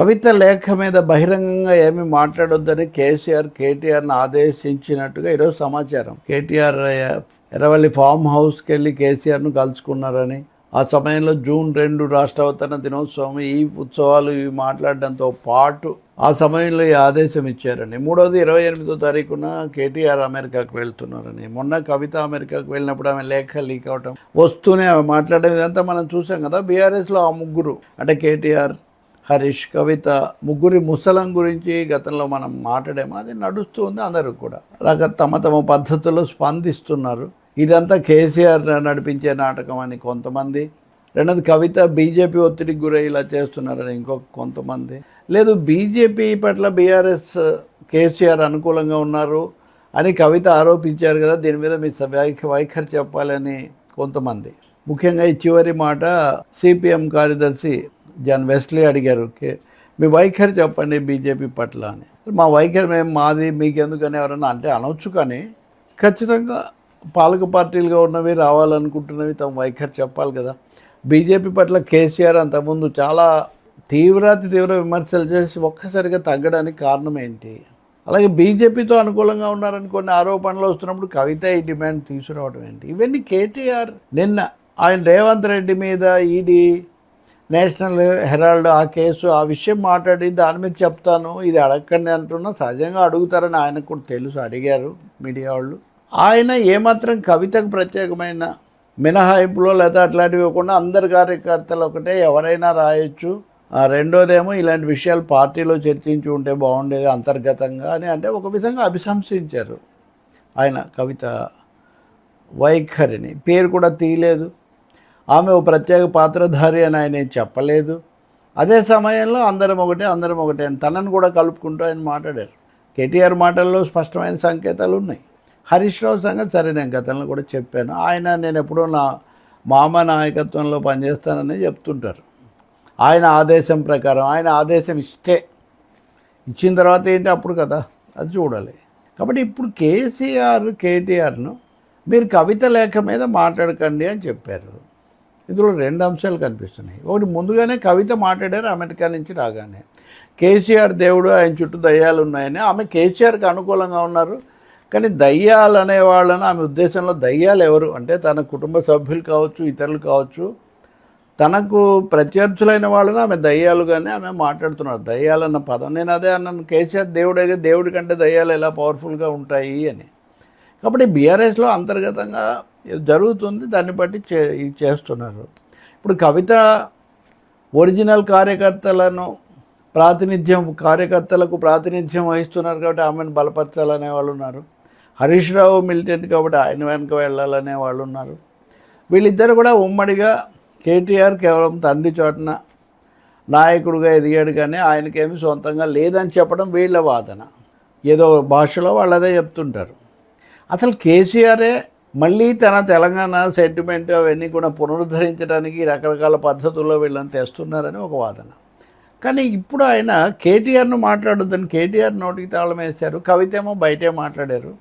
కవిత లేఖ మీద బహిరంగంగా ఏమీ మాట్లాడొద్దని కేటీఆర్ని ఆదేశించినట్టుగా ఈరోజు సమాచారం. కేటీఆర్ ఎర్రవల్లి ఫామ్ హౌస్కి వెళ్ళి కేసీఆర్ను కలుసుకున్నారని, ఆ సమయంలో జూన్ 2 రాష్ట్ర అవతరణ దినోత్సవం, ఈ ఉత్సవాలు ఇవి మాట్లాడడంతో పాటు ఆ సమయంలో ఈ ఆదేశం ఇచ్చారని. మూడవది 28వ తారీఖున కేటీఆర్ అమెరికాకు వెళ్తున్నారని. మొన్న కవిత అమెరికాకు వెళ్ళినప్పుడు ఆమె లేఖ లీక్ అవటం, వస్తూనే ఆమె మాట్లాడేది ఇదంతా మనం చూసాం కదా. బీఆర్ఎస్లో ఆ ముగ్గురు అంటే కేటీఆర్, హరీష్, కవిత ముగ్గురి ముసలం గురించి గతంలో మనం మాట్లాడాము. అది నడుస్తూ ఉంది. అందరూ కూడా తమ పద్ధతుల్లో స్పందిస్తున్నారు. ఇదంతా కేసీఆర్ నడిపించే నాటకం అని కొంతమంది, రెండోది కవిత బీజేపీ ఒత్తిడికి గురై ఇలా చేస్తున్నారని ఇంకొక కొంతమంది, లేదు బీజేపీ పట్ల బీఆర్ఎస్ కేసీఆర్ అనుకూలంగా ఉన్నారు అని కవిత ఆరోపించారు కదా, దీని మీద మీ వైఖరి చెప్పాలని కొంతమంది. ముఖ్యంగా ఈ చివరి మాట సిపిఎం కార్యదర్శి జాన్ వెస్లీ అడిగారు, మీ వైఖరి చెప్పండి బీజేపీ పట్ల అని. మా వైఖరి మాది మీకెందుకని ఎవరన్నా అంటే అనొచ్చు, కానీ ఖచ్చితంగా పాలక పార్టీలుగా ఉన్నవి రావాలనుకుంటున్నవి తమ వైఖరి చెప్పాలి కదా. బీజేపీ పట్ల కేసీఆర్ అంతకుముందు చాలా తీవ్ర విమర్శలు చేసి ఒక్కసారిగా తగ్గడానికి కారణం ఏంటి? అలాగే బీజేపీతో అనుకూలంగా ఉన్నారని కొన్ని ఆరోపణలు వస్తున్నప్పుడు కవిత ఈ డిమాండ్ తీసుకురావడం ఏంటి? ఇవన్నీ కేటీఆర్ నిన్న ఆయన రేవంత్ రెడ్డి మీద ఈడీ, నేషనల్ హెరాల్డ్ ఆ కేసు, ఆ విషయం మాట్లాడి దాని మీద చెప్తాను, ఇది అడగండి అంటున్నా. సహజంగా అడుగుతారని ఆయనకు కూడా తెలుసు, అడిగారు మీడియా వాళ్ళు. ఆయన ఏమాత్రం కవితకు ప్రత్యేకమైన మినహాయింపులో లేదా అట్లాంటివి ఇవ్వకుండా అందరి కార్యకర్తలు ఒకటే, ఎవరైనా రాయొచ్చు. రెండోదేమో ఇలాంటి విషయాలు పార్టీలో చర్చించి ఉంటే బాగుండేది అంతర్గతంగా అని అంటే ఒక విధంగా అభిశంసించారు ఆయన కవిత వైఖరిని. పేరు కూడా తీయలేదు, ఆమె ఓ ప్రత్యేక పాత్రధారి అని ఆయన చెప్పలేదు. అదే సమయంలో అందరం ఒకటే అని తనను కూడా కలుపుకుంటూ ఆయన మాట్లాడారు. కేటీఆర్ మాటల్లో స్పష్టమైన సంకేతాలు ఉన్నాయి. హరీష్ రావు సంగతి సరే, నేను గతంలో కూడా చెప్పాను, ఆయన నేను ఎప్పుడూ నా మామ నాయకత్వంలో పనిచేస్తానని చెప్తుంటారు. ఆయన ఆదేశం ప్రకారం, ఆయన ఆదేశం ఇచ్చిన తర్వాత ఏంటి అప్పుడు కదా, అది చూడాలి. కాబట్టి ఇప్పుడు కేటీఆర్ను మీరు కవిత లేఖ మీద మాట్లాడకండి అని చెప్పారు. ఇందులో 2 అంశాలు కనిపిస్తున్నాయి. ఒకటి, ముందుగానే కవిత మాట్లాడారు అమెరికా నుంచి రాగానే, కేసీఆర్ దేవుడు, ఆయన చుట్టూ దయ్యాలు ఉన్నాయని. ఆమె కేసీఆర్కి అనుకూలంగా ఉన్నారు, కానీ దయ్యాలు అనే వాళ్ళని ఆమె ఉద్దేశంలో దయ్యాలు ఎవరు అంటే తన కుటుంబ సభ్యులు కావచ్చు, ఇతరులు కావచ్చు, తనకు ప్రత్యర్థులైన వాళ్ళని ఆమె దయ్యాలుగానే ఆమె మాట్లాడుతున్నారు. దయ్యాలన్న పదం, నేను అదే అన్నాను, కేసీఆర్ దేవుడు అయితే దేవుడి కంటే దయ్యాలు ఎలా పవర్ఫుల్గా ఉంటాయి అని. కాబట్టి బీఆర్ఎస్లో అంతర్గతంగా జరుగుతుంది, దాన్ని బట్టి చేస్తున్నారు. ఇప్పుడు కవిత ఒరిజినల్ కార్యకర్తలకు ప్రాతినిధ్యం వహిస్తున్నారు కాబట్టి ఆమెను బలపరచాలనే వాళ్ళు ఉన్నారు. హరీష్ రావు మిలిటెంట్ కాబట్టి ఆయన వెనక వెళ్ళాలనే వాళ్ళు ఉన్నారు. వీళ్ళిద్దరు కూడా ఉమ్మడిగా కేటీఆర్ కేవలం తండ్రి చోటన నాయకుడిగా ఎదిగాడు, కానీ ఆయనకేమి సొంతంగా లేదని చెప్పడం వీళ్ళ వాదన. ఏదో భాషలో వాళ్ళు అదే చెప్తుంటారు. అసలు కేసీఆరే మళ్ళీ తన తెలంగాణ సెంటిమెంట్ అవన్నీ కూడా పునరుద్ధరించడానికి రకరకాల పద్ధతుల్లో వీళ్ళని తెస్తున్నారని ఒక వాదన. కానీ ఇప్పుడు ఆయన కేటీఆర్ను మాట్లాడొద్దని కేటీఆర్ నోటికి తాళం వేశారు, కవిత ఏమో బయటే మాట్లాడారు.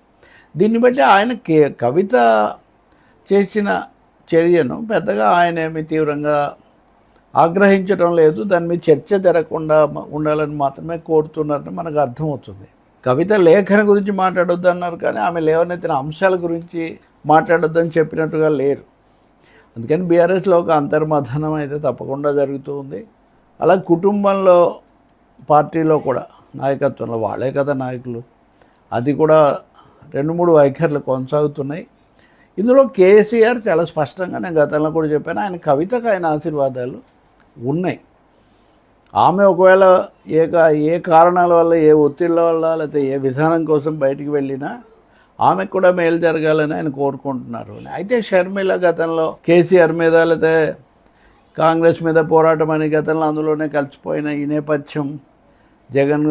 దీన్ని బట్టి ఆయన కవిత చేసిన చర్యను పెద్దగా ఆయన ఏమి తీవ్రంగా ఆగ్రహించడం లేదు, దాని మీద చర్చ జరగకుండా ఉండాలని మాత్రమే కోరుతున్నారని మనకు అర్థమవుతుంది. కవిత లేఖన గురించి మాట్లాడొద్దు అన్నారు, కానీ ఆమె లేవనెత్తిన అంశాల గురించి మాట్లాడొద్దని చెప్పినట్టుగా లేరు. అందుకని బీఆర్ఎస్లో ఒక అంతర్మథనం అయితే తప్పకుండా జరుగుతూ ఉంది. అలా కుటుంబంలో, పార్టీలో కూడా, నాయకత్వంలో వాళ్ళే కదా నాయకులు, అది కూడా 2-3 వైఖరులు కొనసాగుతున్నాయి. ఇందులో కేసీఆర్ చాలా స్పష్టంగా, నేను గతంలో కూడా చెప్పాను, ఆయన కవితకు ఆయన ఆశీర్వాదాలు ఉన్నాయి. ఆమె ఒకవేళ ఏ కారణాల వల్ల, ఏ ఒత్తిళ్ళ వల్ల, లేకపోతే ఏ విధానం కోసం బయటికి వెళ్ళినా ఆమెకు కూడా మేలు జరగాలని ఆయన కోరుకుంటున్నారు. అయితే షర్మిల గతంలో కేసీఆర్ మీద లేకపోతే కాంగ్రెస్ మీద పోరాటం అని గతంలో అందులోనే కలిసిపోయిన ఈ నేపథ్యం, జగన్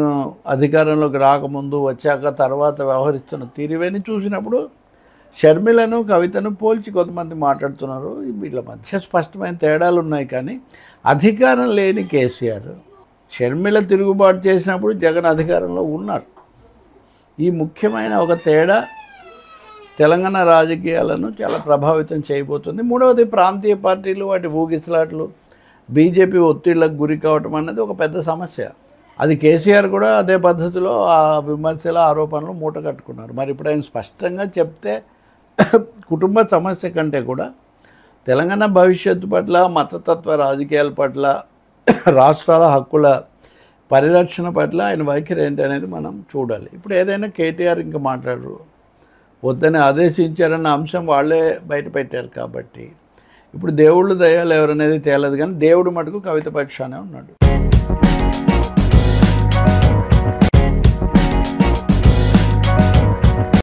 అధికారంలోకి రాకముందు వచ్చాక తర్వాత వ్యవహరిస్తున్న తీరు, ఇవన్నీ చూసినప్పుడు షర్మిలను కవితను పోల్చి కొంతమంది మాట్లాడుతున్నారు. వీళ్ళ మధ్య స్పష్టమైన తేడాలు ఉన్నాయి, కానీ అధికారం లేని కేసీఆర్ షర్మిల తిరుగుబాటు చేసినప్పుడు జగన్ అధికారంలో ఉన్నారు. ఈ ముఖ్యమైన ఒక తేడా తెలంగాణ రాజకీయాలను చాలా ప్రభావితం చేయబోతుంది. మూడవది, ప్రాంతీయ పార్టీలు వాటి ఊగిసలాట్లు, బీజేపీ ఒత్తిళ్లకు గురి కావటం అనేది ఒక పెద్ద సమస్య. అది కేసీఆర్ కూడా అదే పద్ధతిలో ఆ విమర్శల ఆరోపణలు మూట కట్టుకున్నారు. మరి ఇప్పుడు ఆయన స్పష్టంగా చెప్తే కుటుంబ సమస్య కంటే కూడా తెలంగాణ భవిష్యత్తు పట్ల, మతతత్వ రాజకీయాల పట్ల, రాష్ట్రాల హక్కుల పరిరక్షణ పట్ల ఆయన వైఖరి ఏంటి అనేది మనం చూడాలి. ఇప్పుడు ఏదైనా కేటీఆర్ ఇంకా మాట్లాడరు, వద్దని ఆదేశించారన్న అంశం వాళ్ళే బయట పెట్టారు. కాబట్టి ఇప్పుడు దేవుళ్ళు దయ్యాలు ఎవరనేది తేలదు, కానీ దేవుడు మటుకు కవిత పక్షానే ఉన్నాడు.